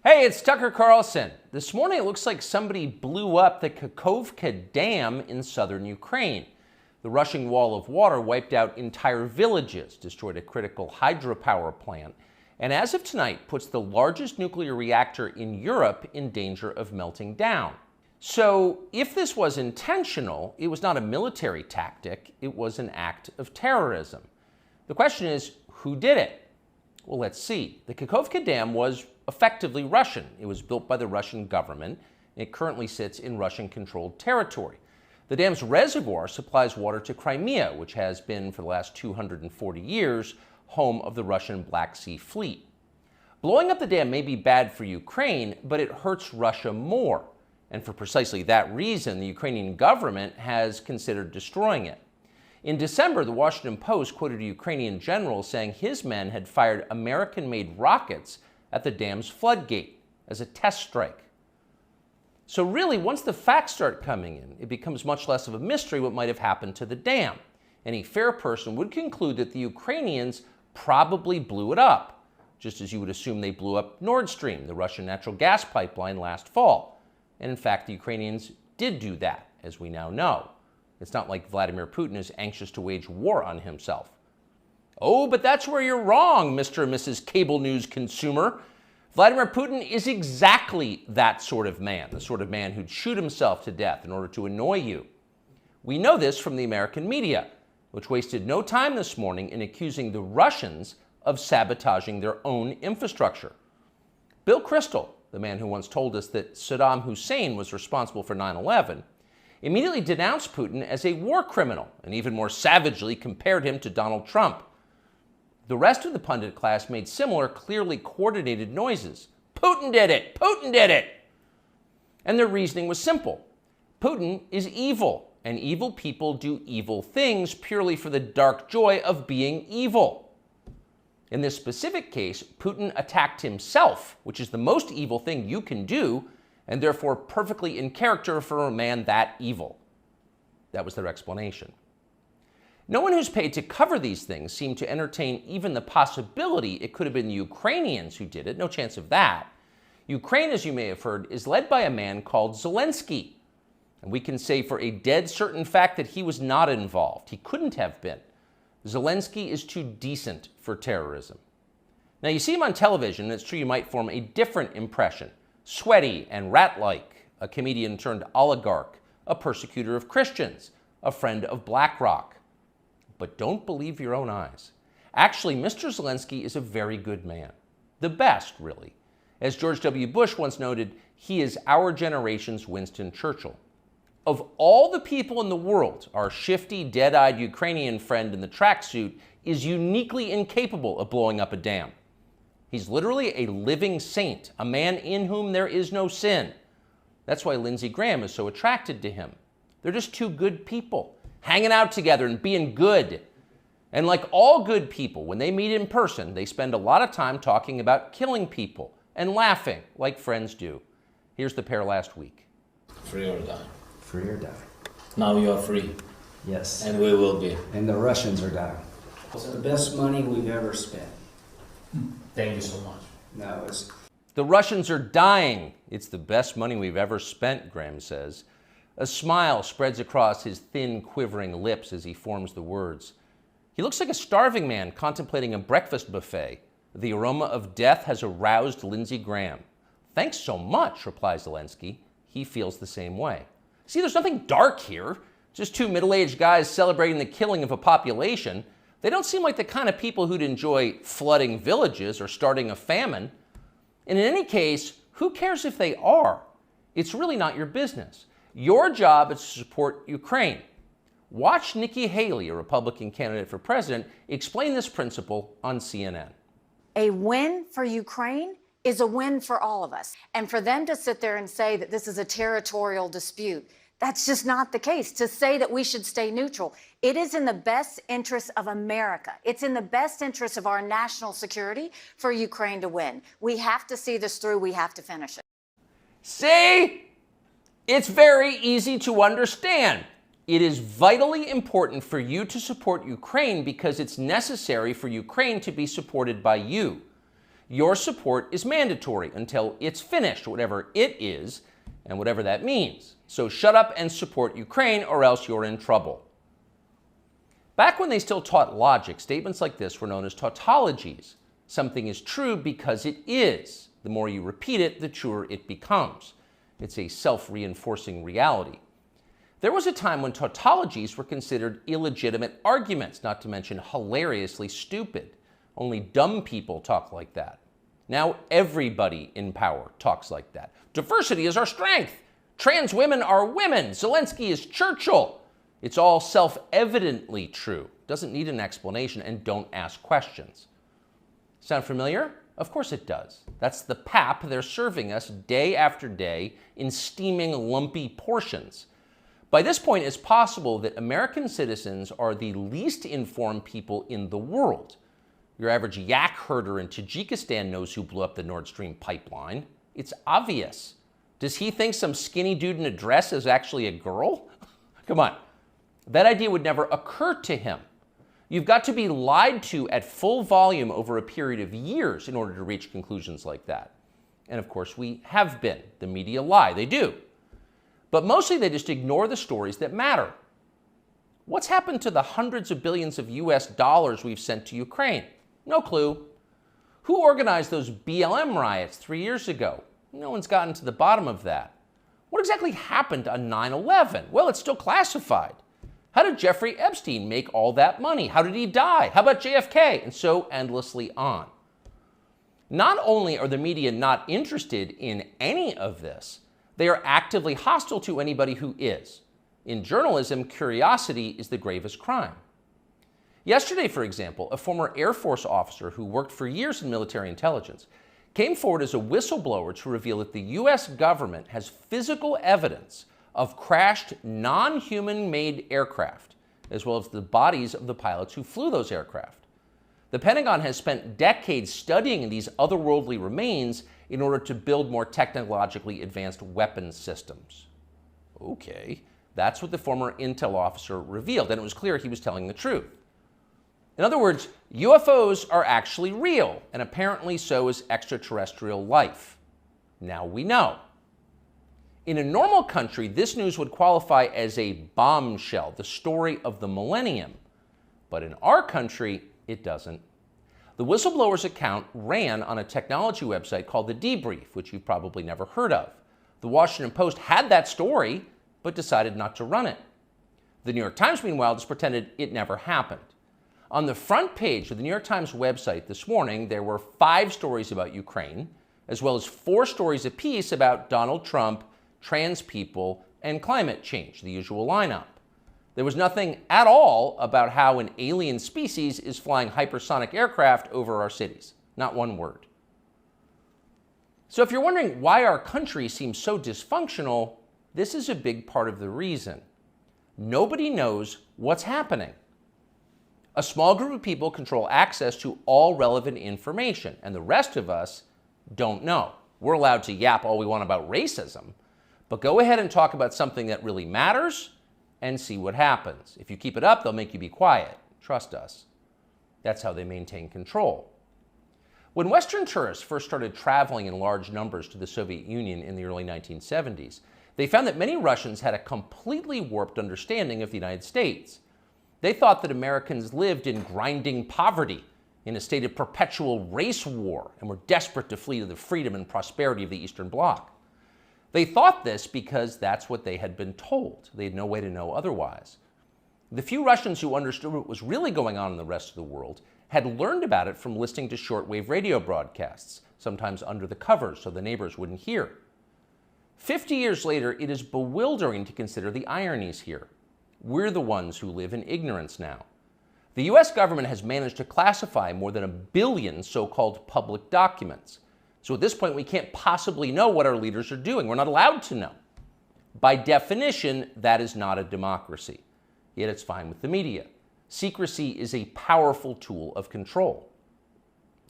Hey, it's Tucker Carlson. This morning it looks like somebody blew up the Kakhovka Dam in southern Ukraine. The rushing wall of water wiped out entire villages, destroyed a critical hydropower plant, and as of tonight puts the largest nuclear reactor in Europe in danger of melting down. So if this was intentional, it was not a military tactic, it was an act of terrorism. The question is, who did it? Well, let's see. The Kakhovka Dam was effectively Russian. It was built by the Russian government. It currently sits in Russian-controlled territory. The dam's reservoir supplies water to Crimea, which has been, for the last 240 years, home of the Russian Black Sea Fleet. Blowing up the dam may be bad for Ukraine, but it hurts Russia more. And for precisely that reason, the Ukrainian government has considered destroying it. In December, the Washington Post quoted a Ukrainian general saying his men had fired American-made rockets at the dam's floodgate as a test strike. So really, once the facts start coming in, it becomes much less of a mystery what might have happened to the dam. Any fair person would conclude that the Ukrainians probably blew it up, just as you would assume they blew up Nord Stream, the Russian natural gas pipeline, last fall. And in fact, the Ukrainians did do that, as we now know. It's not like Vladimir Putin is anxious to wage war on himself. Oh, but that's where you're wrong, Mr. and Mrs. Cable News consumer. Vladimir Putin is exactly that sort of man, the sort of man who'd shoot himself to death in order to annoy you. We know this from the American media, which wasted no time this morning in accusing the Russians of sabotaging their own infrastructure. Bill Kristol, the man who once told us that Saddam Hussein was responsible for 9/11, immediately denounced Putin as a war criminal and even more savagely compared him to Donald Trump. The rest of the pundit class made similar, clearly coordinated noises. Putin did it! Putin did it! And their reasoning was simple. Putin is evil, and evil people do evil things purely for the dark joy of being evil. In this specific case, Putin attacked himself, which is the most evil thing you can do, and therefore perfectly in character for a man that evil. That was their explanation. No one who's paid to cover these things seemed to entertain even the possibility it could have been the Ukrainians who did it. No chance of that. Ukraine, as you may have heard, is led by a man called Zelensky. And we can say for a dead certain fact that he was not involved. He couldn't have been. Zelensky is too decent for terrorism. Now, you see him on television, and it's true you might form a different impression. Sweaty and rat-like, a comedian turned oligarch, a persecutor of Christians, a friend of BlackRock. But don't believe your own eyes. Actually, Mr. Zelensky is a very good man. The best, really. As George W. Bush once noted, he is our generation's Winston Churchill. Of all the people in the world, our shifty, dead-eyed Ukrainian friend in the tracksuit is uniquely incapable of blowing up a dam. He's literally a living saint, a man in whom there is no sin. That's why Lindsey Graham is so attracted to him. They're just two good people, hanging out together and being good. And like all good people, when they meet in person, they spend a lot of time talking about killing people and laughing like friends do. Here's the pair last week. Free or die. Free or die. Now you are free. Yes. And we will be. And the Russians are dying. It's the best money we've ever spent. Thank you so much. No, it's... The Russians are dying. It's the best money we've ever spent, Graham says. A smile spreads across his thin, quivering lips as he forms the words. He looks like a starving man contemplating a breakfast buffet. The aroma of death has aroused Lindsey Graham. Thanks so much, replies Zelensky. He feels the same way. See, there's nothing dark here. Just two middle-aged guys celebrating the killing of a population. They don't seem like the kind of people who'd enjoy flooding villages or starting a famine. And in any case, who cares if they are? It's really not your business. Your job is to support Ukraine. Watch Nikki Haley, a Republican candidate for president, explain this principle on CNN. A win for Ukraine is a win for all of us. And for them to sit there and say that this is a territorial dispute, that's just not the case. To say that we should stay neutral, it is in the best interest of America. It's in the best interest of our national security for Ukraine to win. We have to see this through. We have to finish it. See? It's very easy to understand. It is vitally important for you to support Ukraine because it's necessary for Ukraine to be supported by you. Your support is mandatory until it's finished, whatever it is, and whatever that means. So shut up and support Ukraine, or else you're in trouble. Back when they still taught logic, statements like this were known as tautologies. Something is true because it is. The more you repeat it, the truer it becomes. It's a self-reinforcing reality. There was a time when tautologies were considered illegitimate arguments, not to mention hilariously stupid. Only dumb people talk like that. Now everybody in power talks like that. Diversity is our strength. Trans women are women. Zelensky is Churchill. It's all self-evidently true. Doesn't need an explanation, and don't ask questions. Sound familiar? Of course it does. That's the pap they're serving us day after day in steaming, lumpy portions. By this point, it's possible that American citizens are the least informed people in the world. Your average yak herder in Tajikistan knows who blew up the Nord Stream pipeline. It's obvious. Does he think some skinny dude in a dress is actually a girl? Come on. That idea would never occur to him. You've got to be lied to at full volume over a period of years in order to reach conclusions like that. And of course, we have been. The media lie. They do. But mostly they just ignore the stories that matter. What's happened to the hundreds of billions of US dollars we've sent to Ukraine? No clue. Who organized those BLM riots 3 years ago? No one's gotten to the bottom of that. What exactly happened on 9/11? Well, it's still classified. How did Jeffrey Epstein make all that money? How did he die? How about JFK? And so endlessly on. Not only are the media not interested in any of this, they are actively hostile to anybody who is. In journalism, curiosity is the gravest crime. Yesterday, for example, a former Air Force officer who worked for years in military intelligence came forward as a whistleblower to reveal that the US government has physical evidence of crashed non-human-made aircraft, as well as the bodies of the pilots who flew those aircraft. The Pentagon has spent decades studying these otherworldly remains in order to build more technologically advanced weapons systems. Okay, that's what the former intel officer revealed, and it was clear he was telling the truth. In other words, UFOs are actually real, and apparently so is extraterrestrial life. Now we know. In a normal country, this news would qualify as a bombshell, the story of the millennium. But in our country, it doesn't. The whistleblower's account ran on a technology website called The Debrief, which you've probably never heard of. The Washington Post had that story, but decided not to run it. The New York Times, meanwhile, just pretended it never happened. On the front page of the New York Times website this morning, there were 5 stories about Ukraine, as well as 4 stories apiece about Donald Trump, trans people, and climate change, the usual lineup. There was nothing at all about how an alien species is flying hypersonic aircraft over our cities. Not one word. So if you're wondering why our country seems so dysfunctional, this is a big part of the reason. Nobody knows what's happening. A small group of people control access to all relevant information, and the rest of us don't know. We're allowed to yap all we want about racism, but go ahead and talk about something that really matters and see what happens. If you keep it up, they'll make you be quiet. Trust us. That's how they maintain control. When Western tourists first started traveling in large numbers to the Soviet Union in the early 1970s, they found that many Russians had a completely warped understanding of the United States. They thought that Americans lived in grinding poverty, in a state of perpetual race war, and were desperate to flee to the freedom and prosperity of the Eastern Bloc. They thought this because that's what they had been told. They had no way to know otherwise. The few Russians who understood what was really going on in the rest of the world had learned about it from listening to shortwave radio broadcasts, sometimes under the covers so the neighbors wouldn't hear. 50 years later, it is bewildering to consider the ironies here. We're the ones who live in ignorance now. The US government has managed to classify more than 1 billion so-called public documents. So at this point, we can't possibly know what our leaders are doing. We're not allowed to know. By definition, that is not a democracy. Yet it's fine with the media. Secrecy is a powerful tool of control.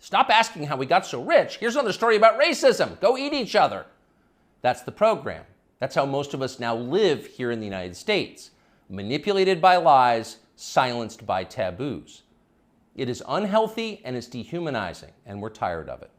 Stop asking how we got so rich. Here's another story about racism. Go eat each other. That's the program. That's how most of us now live here in the United States. Manipulated by lies, silenced by taboos. It is unhealthy and it's dehumanizing, and we're tired of it.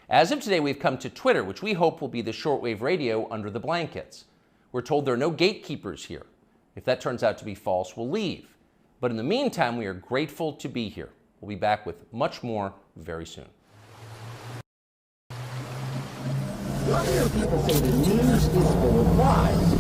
As of today, we've come to Twitter, which we hope will be the shortwave radio under the blankets. We're told there are no gatekeepers here. If that turns out to be false, we'll leave. But in the meantime, we are grateful to be here. We'll be back with much more very soon. Some people say the news is for lies.